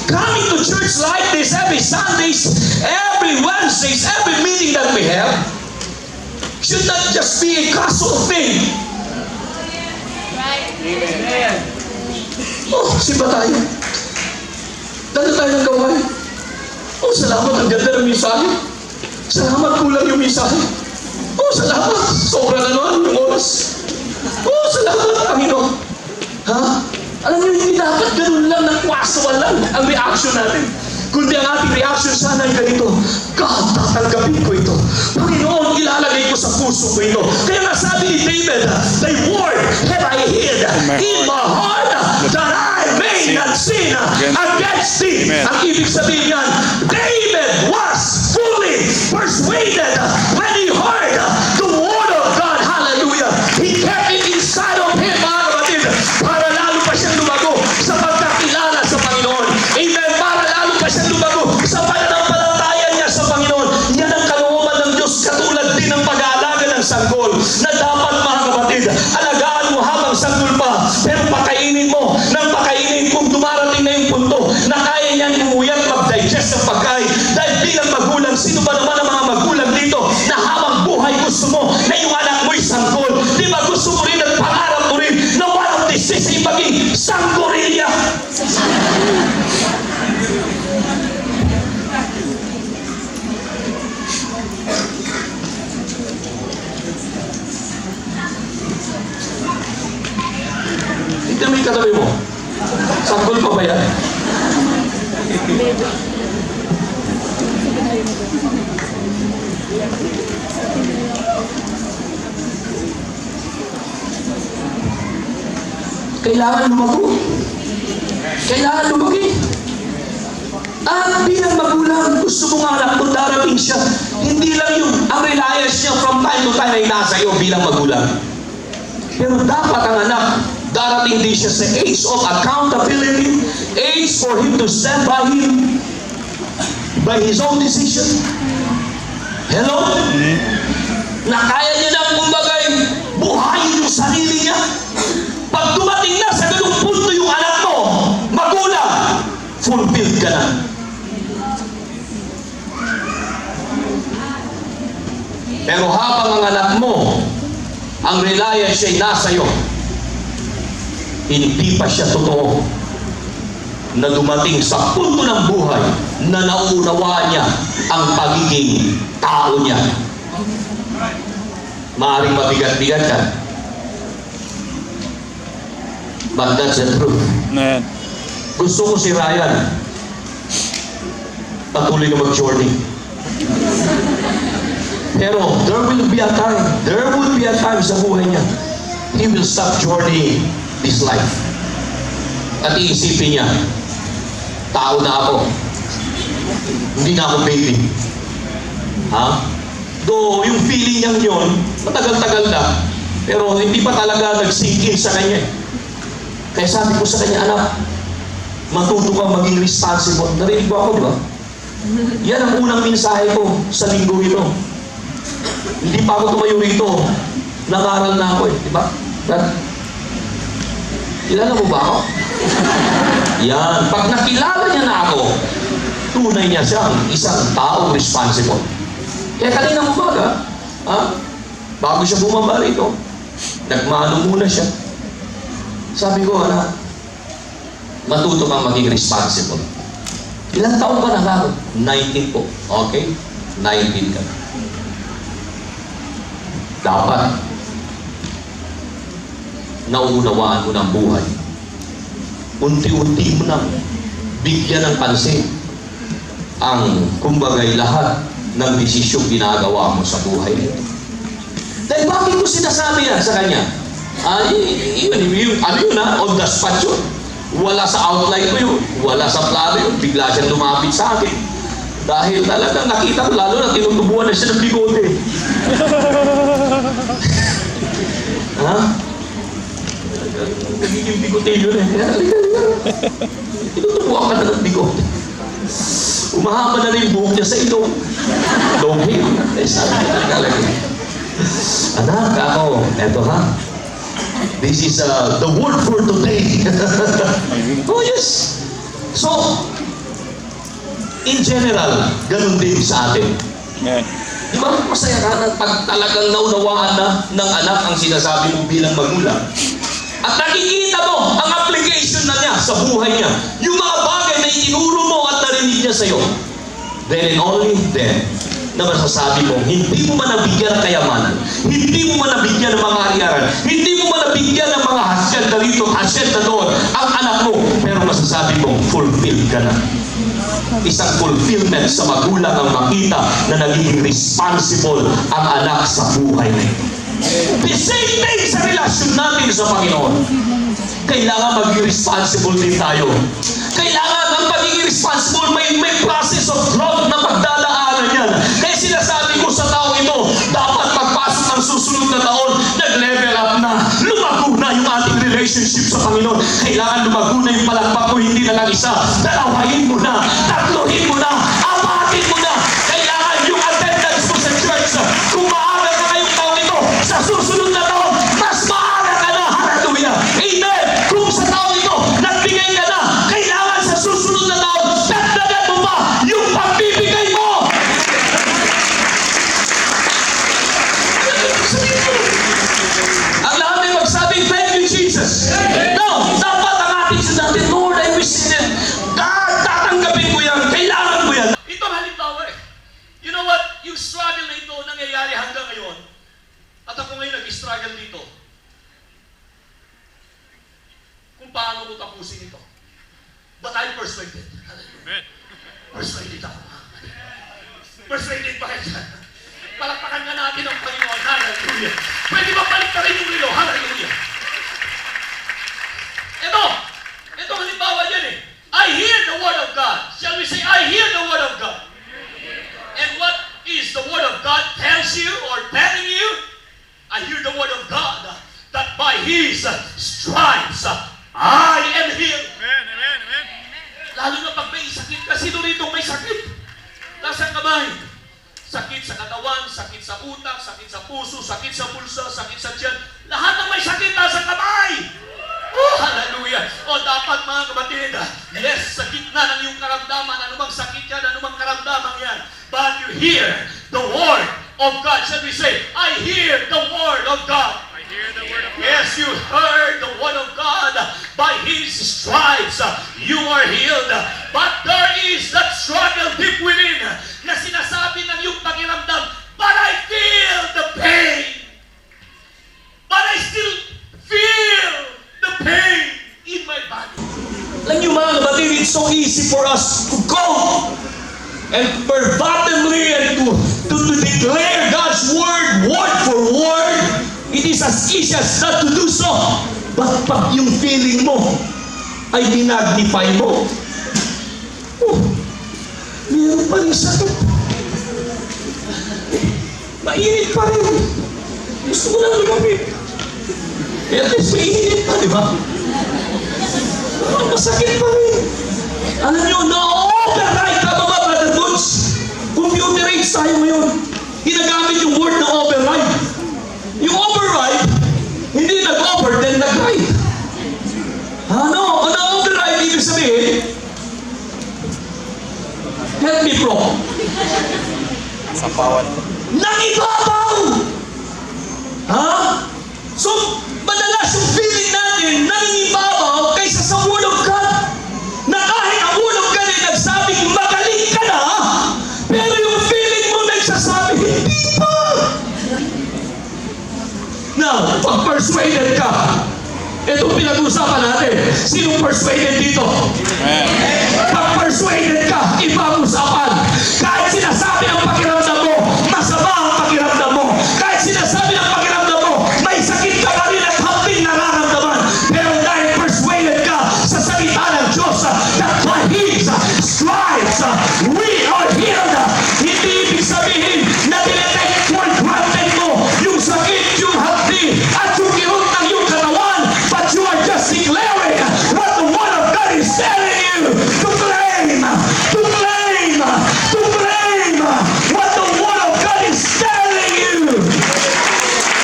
Coming to church like this every Sundays, every Wednesdays, every meeting that we have, should not just be a casual thing. Amen. Oh, simba tayo. Dala tayo ng gawain. Oh, salamat. Ang ganda ng mensahe. Salamat, kulang yung mensahe. Oh, salamat. Sobra na naman yung oras. Oh, salamat, Panginoon. Ha? Alam niyo, hindi dapat ganun lang ng kwasuan lang ang reaction natin. Kundi ang ating reaction sana ay ganito, God, tatanggapin ko ito. Panginoon, ilalagay ko sa puso ko ito. Kaya nga sabi ni David, Thy word have I hid in my heart that I may not sin against thee. Ang ibig sabihin yan, David was fully persuaded when he heard the word of God. Hallelujah. He kept it inside of him, mga kapatid, para lalo pa siyang lumago sa pagkakilala sa Panginoon. Amen. Para lalo pa siyang lumago sa pananampalataya niya sa Panginoon. Yan ang kalooban ng Diyos, katulad din ng pag-aalaga ng sanggol, na dapat, mga kapatid, alagaan mo habang sanggol pa, pero pakainin mo ng pakainin kung dumarating na yung punto na kaya niyang umuyat, mag-digest ng pagkain. Dahil bilang magulang, sino ba naman ang mga magulang dito na habang buhay gusto mo na yung anak mo'y sanggol? Di ba gusto mo rin at pangarap mo rin na one of these days ay maging sanggorilla? Hindi mo yung katabi mo. Sanggol pa ba yan? Kailangan lumago. Kailangan lumaki. At bilang magulang, gusto mo nga anak mo, darating siya. Hindi lang yung ang reliance niya from time to time ay nasa iyo bilang magulang. Pero dapat ang anak, darating din siya sa age of accountability, age for him to stand by him, by his own decision. Hello? Na kaya niya na kumbagay, buhayin yung sarili niya. Pag dumating na sa ganung punto yung anak mo, magulang, fulfilled ka na. Pero habang ang anak mo, ang reliance ay nasa iyo, hindi pa siya totoo na dumating sa punto ng buhay na nauunawaan niya ang pagiging tao niya. Maaaring mabigat-bigat ka, but that's the truth. Amen. Gusto ko si Ryan patuloy na mag-journey. Pero there will be a time sa buhay niya, he will stop journeying this life. At iisipin niya, tao na ako. Hindi na ako baby. Ha? Though yung feeling niya yun, matagal-tagal na, pero hindi pa talaga nag-sink in sa kanya. Kaya sabi ko sa kanya, anak, matuto ka maging responsible. Narinig ko ako, di ba? Yan ang unang mensahe ko sa linggo ito. Hindi pa ako tumayo rito. Nag-aral na ako eh. Diba? Kilala mo ba ako? Yan. Pag nakilala niya na ako, tunay niya siyang isang taong responsible. Kaya kanina umaga, bago siya bumaba rito, nagmano muna siya. Sabi ko, anak, matuto kang maging responsible. Ilang taon ka na ako? 19 po. Okay? 19 ka na. Dapat nauunawaan mo ng buhay. Unti-unti mo na bigyan ng pansin ang kumbagay lahat ng desisyong ginagawa mo sa buhay nito. Dahil bakit ko sinasabi yan sa kanya? On the spot yun. Wala sa outline ko yun. Wala sa plano yun. Bigla siyang lumapit sa akin. Dahil talagang nakita ko lalo na tinutubuan na siya ng bigote. Ha? Nagiging bigote yun eh. Tinutubuan ka na ng bigote. Umahaba na rin yung buhok niya sa ilong. Long hair. Sabi niya talaga. Anak, ako, eto ha. This is the word for today. Oh yes. So, in general, ganun din sa atin. Amen. Di ba masaya ka na pag talagang naunawaan na ng anak ang sinasabi mo bilang magulang? At nakikita mo ang application na niya sa buhay niya. Yung mga bagay na itinuro mo at narinig niya sa'yo. Then and only then, na masasabi mo, hindi mo man nabigyan ng kayamanan, hindi mo man nabigyan ng mga ari-aran, hindi mo man nabigyan ng mga hasyenda rito, hasyenda doon, ang anak mo, pero masasabi mo, fulfilled ka na. Isang fulfillment sa magulang ang makita na nagiging responsible ang anak sa buhay na ito. The same thing sa relasyon natin sa Panginoon. Kailangan maging responsible din tayo. Kailangan ang pagiging responsible, may process of growth na pagdadaanan yan. Kaya sinasabi ko sa tao ito, dapat pagpasok ng susunod na taon, nag-level up na, lumago na yung ating relationship sa Panginoon. Kailangan lumago na yung palakpak mo, hindi na lang isa. Dalawahin mo na, tatluhin mo na, apatin mo na. Kailangan yung attendance mo sa church, kung maaga ka ngayong taon ito, sa susunod na taon, mas maaga ka na. Hallelujah! Amen! Kung sa taon ito, nagbigay ka na, kailangan sa susunod na taon, dagdagan mo pa yung pagbibigay mo! Ang lahat ay magsabing, thank you, Jesus. No, dapat ang ating sinabi, Lord, I wish it. God, tatanggapin ko yan. Kailangan ko yan. Ito ang halimbawa eh. You know what? Yung struggle na ito nangyayari hanggang ngayon, at ako ngayon nag-struggle dito, kung paano ko tapusin ito. But I'm persuaded. Amen. Persuaded ako. Persuaded pa rin. Palakpakan nga natin ang Panginoon. Hallelujah. Pwede ba balik ka rin yung rilo? Hallelujah. Ito halimbawa yan eh. I hear the word of God. Shall we say, I hear the word of God? And what is the word of God tells you or telling you? I hear the word of God that by His stripes I am healed. Amen. Amen. Amen. Lalo na pag may sakit, kasi dito may sakit. Nasa kamay. Sakit sa katawan, sakit sa utak, sakit sa puso, sakit sa bulsa, sakit sa tiyan. Lahat ng may sakit nasa kamay. Oh, hallelujah. O dapat mga kapatid, yes, sa gitna ng iyong karamdaman, anumang sakit yan, anumang karamdaman yan, but you hear the word of God. Shall we say, I hear the word of God. I hear the word of God. Yes, you heard the word of God. By His stripes, you are healed. But there is that struggle deep within na sinasabi ng iyong pakiramdam, but I feel the pain. But I still feel the pain in my body. Alam niyo mga kapatid, it's so easy for us to go and verbatimly and to declare God's word for word. It is as easy as that to do so. But pag yung feeling mo ay dinagnify mo, meron pa rin sakit. Mainit pa rin. Gusto ko lang lumapit. At least mainit pa, di ba? Masakit pa rin. Alam niyo, na-override ka ba, Brother Boone? Help me, bro. Nangibabaw! Ha? So, madalas yung feeling natin, nangingibabaw kaysa sa Word of God. Na kahit ang Word of God ay nagsabing magaling ka na, pero yung feeling mo nagsasabi, hindi pa. Now, pag persuaded ka, ito pinag-usapan natin. Sinong persuaded dito? Pag persuaded ka, ibang usapan. Kahit sinasabi ang pakiramdam mo, masama ang pakiramdam mo. Kahit sinasabi ang pakiramdam mo, may sakit ka pa rin at hapting nararamdaman. Pero dahil persuaded ka sa salita ng Diyos, that by His stripes, we are healed. Hindi ibig sabihin na tinetake for granted mo yung sakit, yung hapting, at yung kirot ng iyong katawan. But you are just declaring what the Word of God is telling you to claim, to claim, to claim what the Word of God is telling you.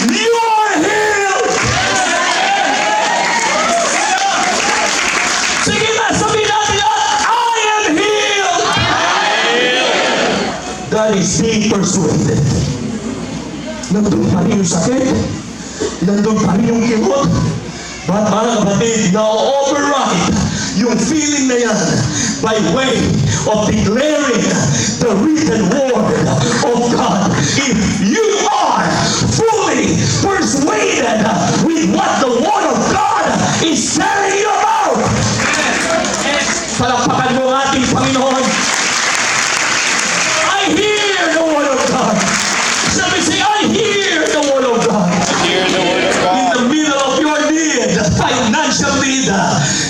You are healed. Sige na, sabihin natin lahat, I am healed. That is being persuaded. Nandun pa rin yung sakit. Nandun pa rin yung kirot. But mga kapatid, na-override yung feeling na yan by way of declaring the written word of God. If you are fully persuaded with what the Word of God is telling you about, palakpakan mo ang ating Panginoon. I hear the Word of God. Sabi siya, I hear the Word of God. In the middle of your need, financial need,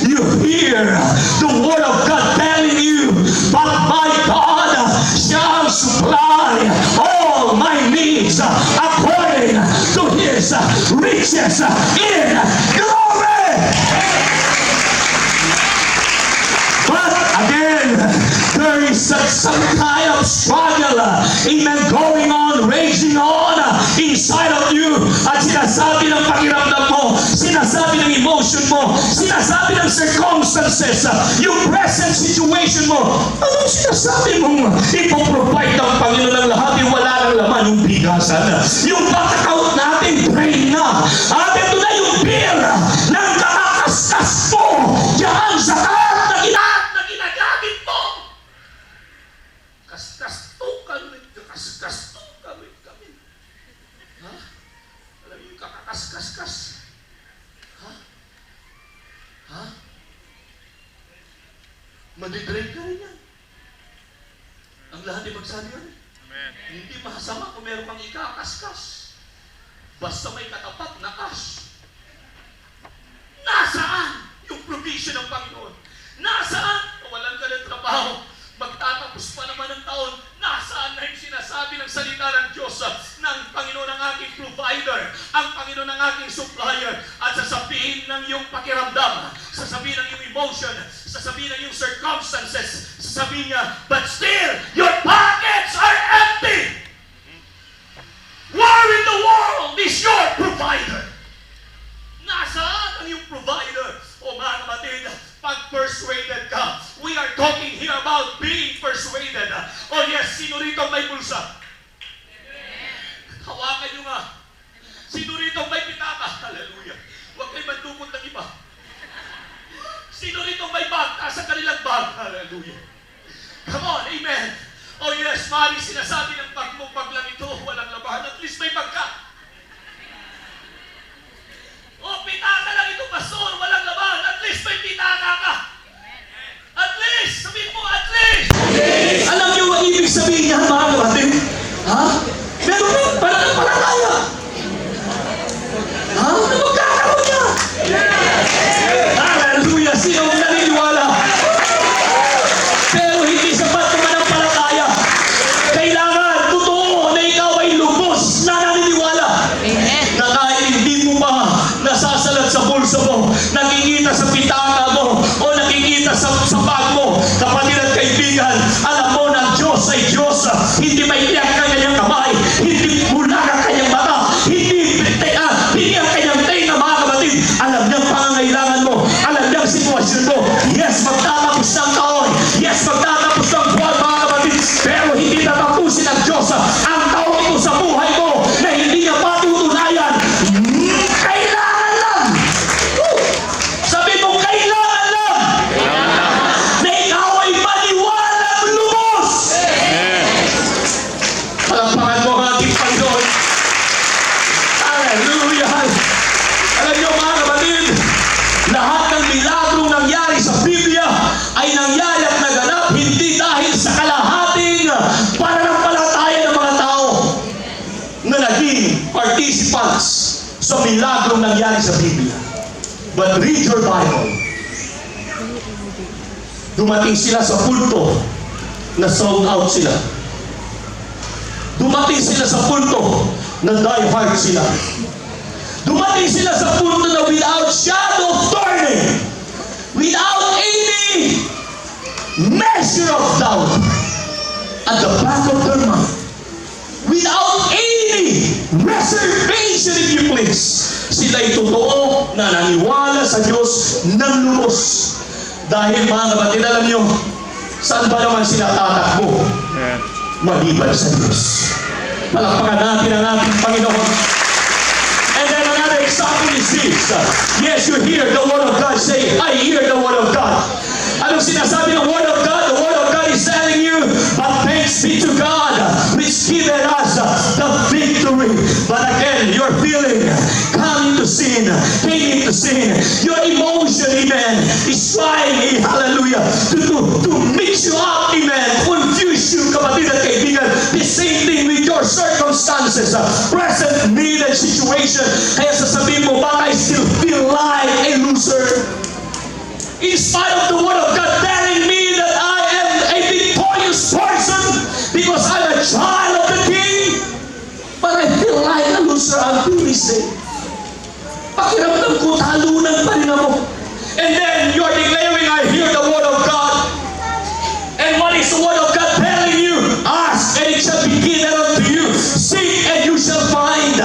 you hear the Word of God telling you, but my God shall supply all my needs according to His riches in glory. But again, there is some kind of struggle, amen, going on, raging on inside of you. At sinasabi ng pakiramdam mo, sinasabi ng emotion mo, sinasabi ng circumstances, yung present situation mo. Anong sinasabi mo? Ipoprovide ng Panginoon ng lahat, wala ng laman yung bigasan. Yung bank account natin, drain na. At ito na yung bill ng kakakaskas mo. Diyan sa lahat na ginagamit mo. Kaskastukan kami. Ha? Alam niyo yung kakakaskas. Ha? Madidrain ka rin yan. Ang lahat ay magsabi yan. Amen. Hindi masama kung meron kang ikakaskas. Basta may katapat na cash. Nasaan yung provision ng Panginoon? Nasaan? Walang ka ng trabaho. Magtatapos pa naman ng taon. Nasaan na yung sinasabi ng salita ng Diyos ng Panginoon ang aking provider, ang Panginoon ang aking supplier, at sasabihin ng iyong pakiramdam, sasabihin ng iyong emotion, sasabihin ng iyong circumstances, sasabihin niya, but still, your pockets are empty. Where in the world is your provider? Nasaan ang iyong provider? O mga kapatid, pag persuaded ka, we are talking here about being persuaded. Oh yes, sino rito may pulsa? Hawakan nyo nga. Sino rito may pitaka? Hallelujah. Huwag kayo mandukot ng iba. Sino rito may bag? Taas ang kanilang bag. Hallelujah. Come on, amen. Oh yes, maaaring sinasabi ng bag mo, bag lang ito, walang labahan. At least may bag ka. Oh, pitaka lang ito, pastor, walang labahan. At least may pitaka ka. At least, sabihin mo, at least. Alam niyo ang ibig sabihin niya, mga kapatid? Ha? Meron rin, palalaya. Ha? Ano magkakaroon niya? Hallelujah! Sino ang naniniwala? Pero hindi sapat naman ang palataya. Kailangan, totoo na ikaw ay lubos na naniniwala. Amen. Na kahit hindi mo pa nasasalat sa bulsa mo, nakikita sa pitaka mo, o nakikita sa milagrong nangyari sa Biblia. But read your Bible. Dumating sila sa punto na sold out sila. Dumating sila sa punto na die hard sila. Dumating sila sa punto na without shadow of turning, without any measure of doubt at the back of their mind, without any reservation, if you please, sila'y totoo na naniwala sa Diyos ng lubos. Dahil mga kapatid, alam nyo, saan ba naman sila tatakbo? Maliban sa Diyos. Palakpakan natin ang ating Panginoon. And then another example is this. Yes, you hear the Word of God say, I hear the Word of God. Anong sinasabi ng Word of God? The Word of God is telling you, but thanks be to God, which given us the victory. But again, you're feeling, coming to sin, came into sin. Your emotion, amen, is trying, hallelujah, to mix you up, amen, confuse you, kapatid at kaibigan. The same thing with your circumstances, present needed situation. Kaya sasabihin mo, baka I still feel like a loser. In spite of the Word of God telling me that I am a victorious person because I'm a child of the King, but I feel like a loser until this day. Pakiramdam ko, talunan pa rin ako. And then you're declaring, I hear the Word of God. And what is the Word of God telling you? Ask and it shall be given unto you. Seek and you shall find.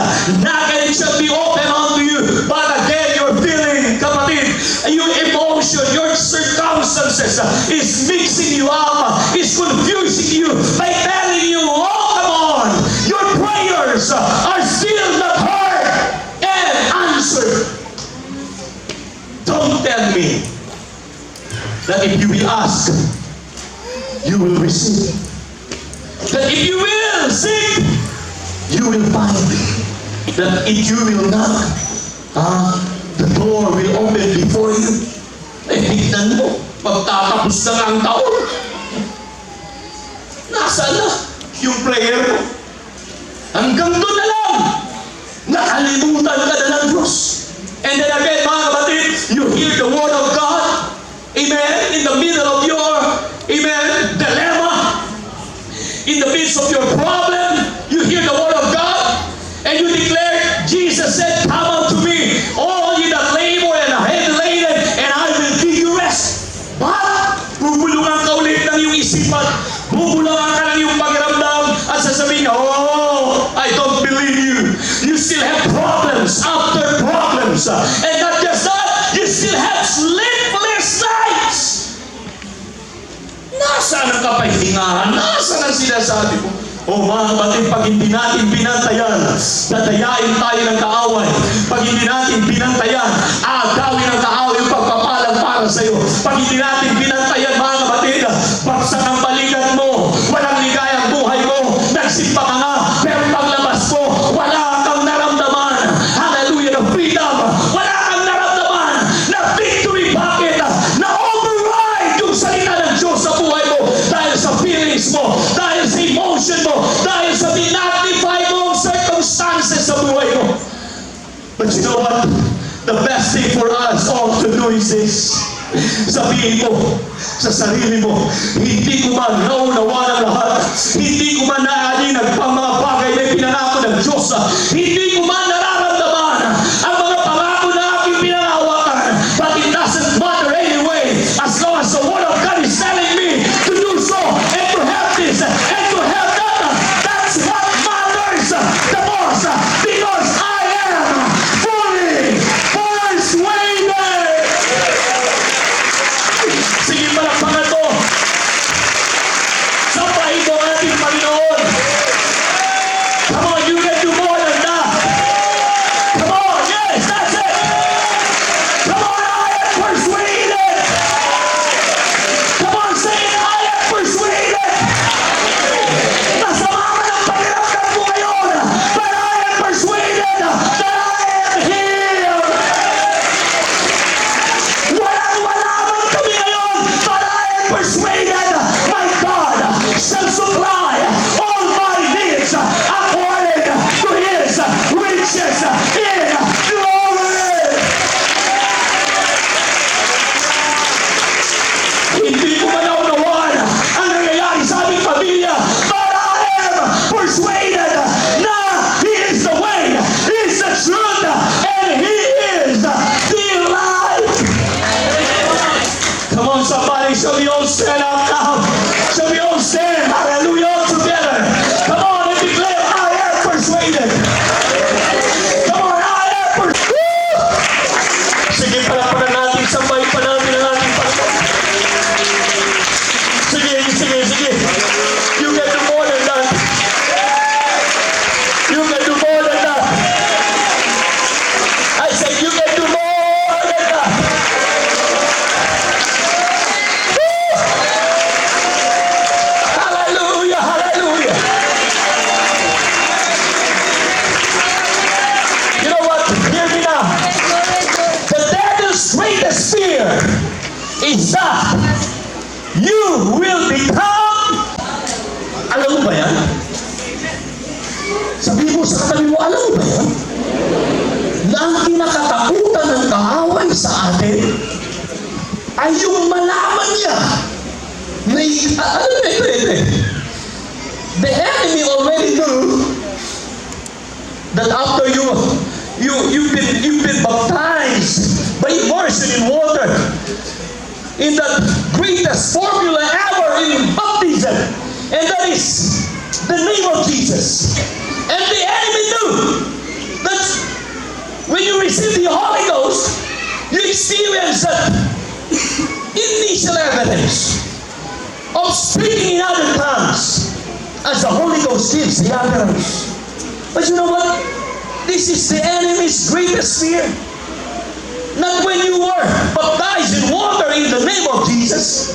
Knock and it shall be opened unto you. But again, you're feeling, kapatid, your emotion, your circumstances is mixing you up, is confusing you by telling you, oh, come on, your prayers are still not heard and answered. Don't tell me that if you will ask, you will receive. That if you will seek, you will find. That if you will knock, the door will open before you. Eh, tignan mo, magtatapos na nga ang taon. Nasaan na yung prayer mo? Hanggang doon na lang. Nakalimutan ka na ng Diyos. And then again, mga kapatid, you hear the Word of God. Amen. In the middle of your, amen, dilemma. In the midst of your problem, you hear the Word of God. And you declare, Jesus said, come unto me, all ye that labor and are heavy laden, and I will give you rest. But, bubulungan ka ulit ng iyong isipan. Bubulungan ka ng iyong pakiramdam at sasabihin ka, oh, I don't believe you. You still have problems after problems. And not just that, you still have sleepless nights. Nasaan ang kapahingahan? Nasaan ang sinasabi mo? O mga kapatid, pag hindi natin pinantayan, dadayain tayo ng kaaway. Pag hindi natin pinantayan, agawin ng kaaway yung pagpapalang para sa iyo. Pag hindi natin pinantayan, mga kapatid, baksak ang balikat mo, walang ligay ang buhay mo, nagsimpa ka nga, pero paglabas mo, wala kang naramdaman. Hallelujah, na freedom. Wala kang naramdaman na victory. Bakit? Na-override yung salita ng Diyos sa buhay mo dahil sa feelings mo, dahil sa emotion mo, dahil sa dinagnify mo circumstances sa buhay mo. But you know what? The best thing for us all to do is this. Sabihin mo sa sarili mo, hindi ko man naunawa ng lahat, hindi ko man naaninag pang mga bagay na pinangako ng Diyos, hindi ko man nararamdaman ang mga pangako na aking pinangawakan, but it doesn't matter anyway, as long as the Word of God is telling me to do so, and to have this, and to have that. That's what matters the most, because I am fully persuaded. Sige, palakpakan to. Sampahin mo ang ating Panginoon. Come on, you can do more than that. is that you will become, alam mo ba yan? Sabi mo sa katabi mo, alam mo ba yan? Na ang kinakatakutan ng kaaway sa atin ay yung malaman niya na, alam mo, the enemy already knew that after you've been baptized by immersion in water in the greatest formula ever in baptism, and that is the name of Jesus. And the enemy knew that when you receive the Holy Ghost, you experience that initial evidence of speaking in other tongues as the Holy Ghost gives the utterance. But you know what? This is the enemy's greatest fear. Not when you were baptized in water in the name of Jesus,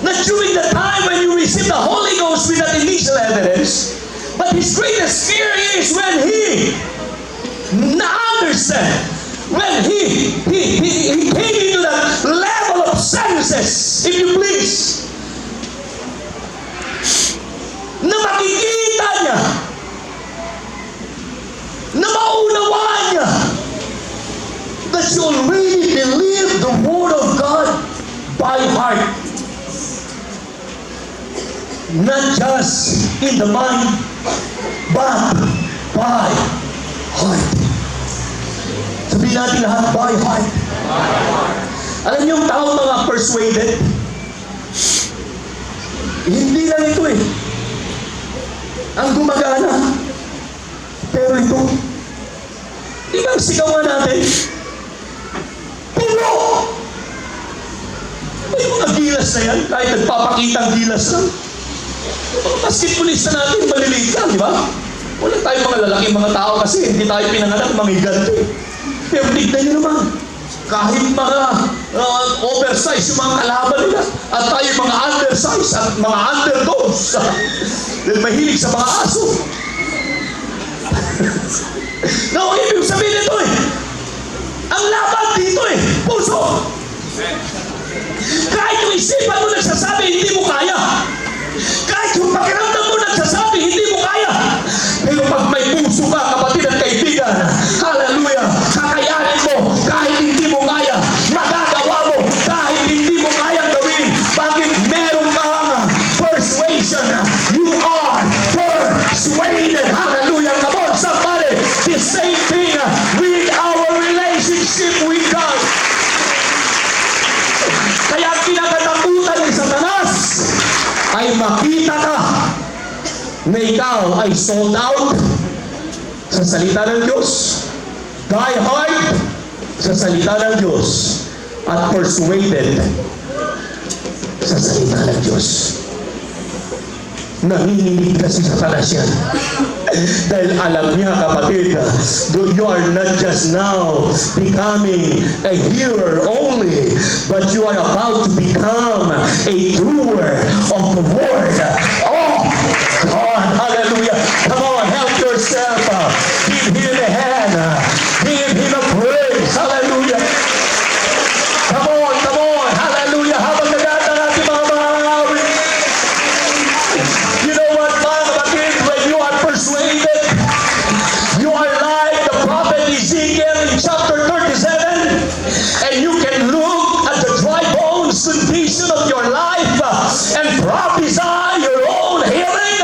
not during the time when you received the Holy Ghost with that initial evidence, but his greatest fear is when he understand, when he came into that level of senses, if you please, na makikita niya, na maunawaan niya, that you already believe the Word of God by heart. Not just in the mind, but by heart. Sabihin natin lahat, by heart. Alam niyo yung taong mga persuaded? Hindi lang ito eh. Ang gumagana. Pero ito, di ba ang sigawan natin? Puno! May mga gilas na yan, kahit nagpapakita ang gilas lang. Mga basketballista natin, maliliit lang, di ba? Wala tayong mga lalaking mga tao kasi hindi tayo pinanganak mangigante. Pero tignan nyo naman, kahit mga oversize yung mga kalaban nila, at tayo mga undersize at mga underdogs, dahil mahilig sa mga aso. No, ibig sabihin nito eh, ang laban dito eh, puso. Kahit yung isipan mo nagsasabi, hindi mo kaya. Kahit yung pakiramdam mo nagsasabi, hindi mo kaya. Pero pag may puso ka, kapatid at kaibigan, hallelujah, kakayanin mo kahit hindi mo kaya. Magagawa mo kahit hindi mo kaya gawin. Bakit meron kang persuasion? You are persuaded. Hallelujah. Come on, somebody. The same thing with our relationship with God. Kaya kinakatakutan ni Satanas ay makita ka na ikaw ay sold out sa salita ng Diyos, die hard sa salita ng Diyos, at persuaded sa salita ng Diyos. Nanginginig kasi sa Satanas yan. Dahil alam niya, kapatid, you are not just now becoming a hearer only, but you are about to become a doer of the Word. Oh, God, hallelujah. Come on, help yourself. Give Him a hand. Give Him a praise. Hallelujah. Come on, hallelujah. Habang nagata natin mga mahawin. You know what, mga kapatid, when you are persuaded, you are like the prophet Ezekiel in chapter 37, and you can look at the dry bones condition of your life and prophesy your own healing,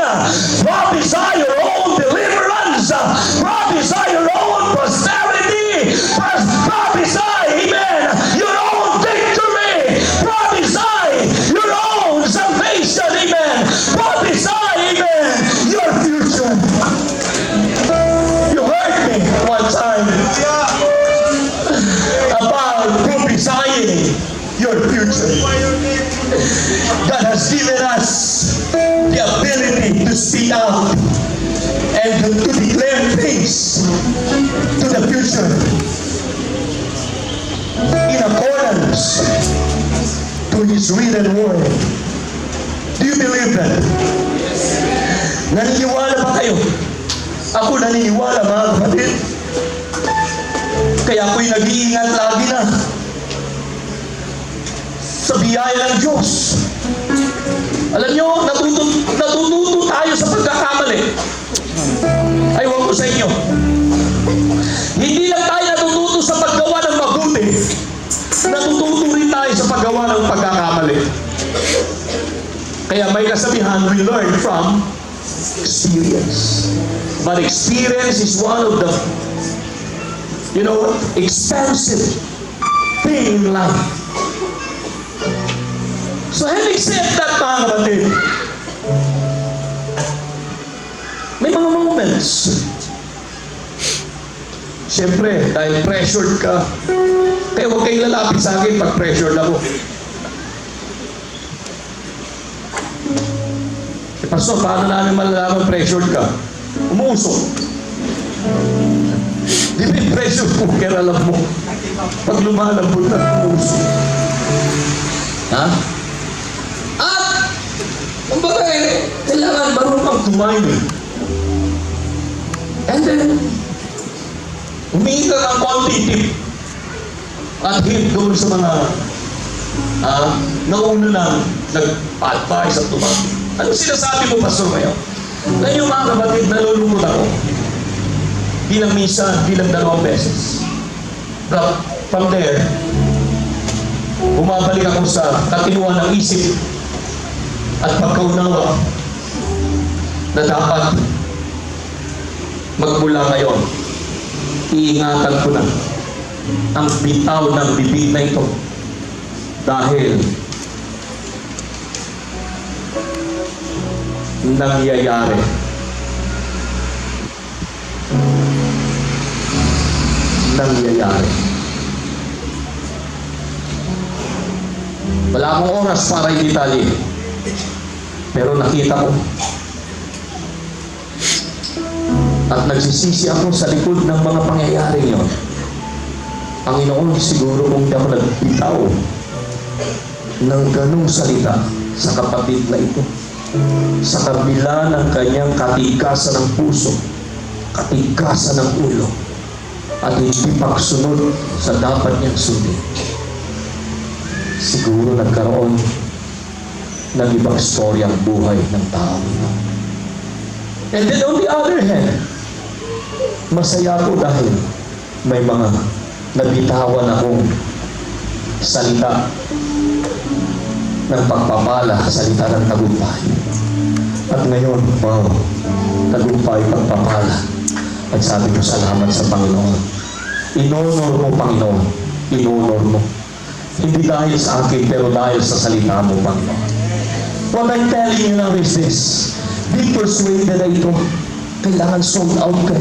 prophesy your own deliverance, prophesy your own prosperity, prophesy, amen, your own victory, prophesy your own salvation, amen, prophesy, amen, your future. You heard me one time about prophesying your future. God has given us the ability to speak out and to declare things to the future in accordance to His written word. Do you believe that? Naniniwala ba kayo? Ako naniniwala, mga kapatid. Kaya ako'y nag-iingat lagi na. sa biyaya ng Diyos. Alam nyo, natututo tayo sa pagkakamali. Aywan ko sa inyo. Hindi lang tayo natututo sa paggawa ng mabuti, natututo rin tayo sa paggawa ng pagkakamali. Kaya may kasabihan, we learn from experience. But experience is one of the, expensive thing in life. So having said that, mga kapatid, may mga moments. Siyempre, dahil pressured ka, kaya huwag kayong lalapit sa akin pag pressured ako. Pastor, paano namin malalaman pressured ka? Umuusok. Di ba yung pressure cooker, alam mo? Pag lumalambot na, umuusok. Ha? At, kumbaga kailangan marunong kang kumain. And then, humingi ka ng konti tip at hint doon sa mga nauna lang nag-advise at tumati. Ano sinasabi mo, Pastor, ngayon? Ngayon, mga kapatid, nalulungkot ako. Bilang minsan, bilang 2 beses. But from there, bumabalik ako sa katinuan ng isip at pagkaunawa na dapat magmula ngayon, iingatan ko na ang bitaw ng bibig na ito dahil nangyayari. Nangyayari. Wala akong oras para i-detalye. Pero nakita ko. At nagsisisi ako sa likod ng mga pangyayari yun. Panginoon, siguro kung di ako nagbitaw ng ganung salita sa kapatid na ito, sa kabila ng kanyang katigasan ng puso, katigasan ng ulo, at hindi pagsunod sa dapat niyang sundin, siguro nagkaroon ng ibang story ang buhay ng tao. And then on the other hand, masaya ako dahil may mga nabitawan akong salita ng pagpapala, salita ng tagumpay. At ngayon, wow, tagumpay, pagpapala. At sabi ko, salamat sa Panginoon. Inonor mo, Panginoon. Inonor mo. Hindi dahil sa akin, pero dahil sa salita mo, Panginoon. What I'm telling you now is this. Be persuaded na ito. Kailangan sold out ka.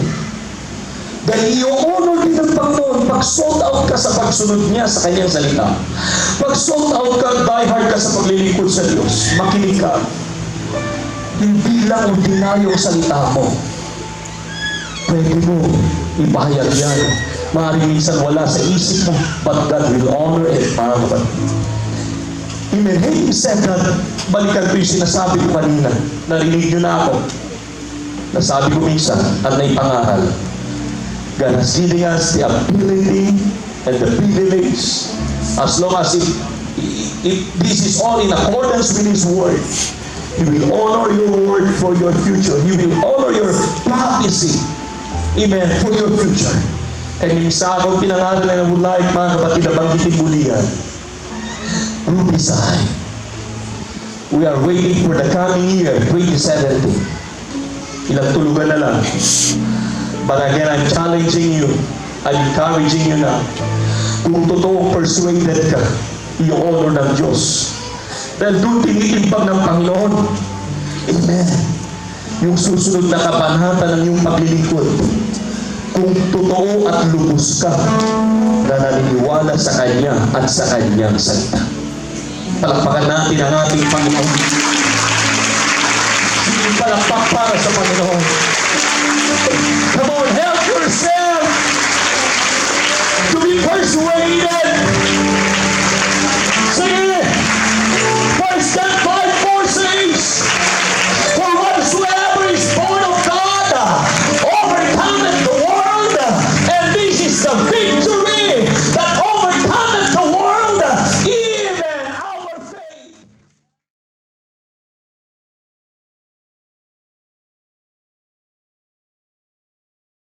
Dahil i-honor din ng Panginoon pag sold out ka sa pagsunod niya sa kanyang salita. Pag sold out ka, die hard ka sa paglilingkod sa Diyos. Makinig ka. Hindi lang ordinaryo ang salita mo. Pwede mo ipahayag yan. Maaaring minsan wala sa isip mo, but God will honor it, mga kapatid. Amen. Having said that, balikan ko yung sinasabi ko kanina. Narinig nyo na ako. Nasabi ko minsan at naipangaral. God has given us the ability and the privilege, as long as if this is all in accordance with His Word, He will honor your word for your future. He will honor your prophecy, amen, for your future. And yung isa akong pinangaral na would like, mga kapatid, na banggitin muli yan. Ruby Side. We are waiting for the coming year, 2017. Ilang tulugan na lang. But again, I'm challenging you, I'm encouraging you na, kung totoong persuaded ka, i-honor ng Diyos. Dahil doon tinitimpag ng Panginoon. Amen. Yung susunod na kabanhatan ng iyong paglilingkod, kung totoo at lubos ka na naniniwala sa Kanya at sa Kanyang salita. Palakpakan natin ang ating Panginoon.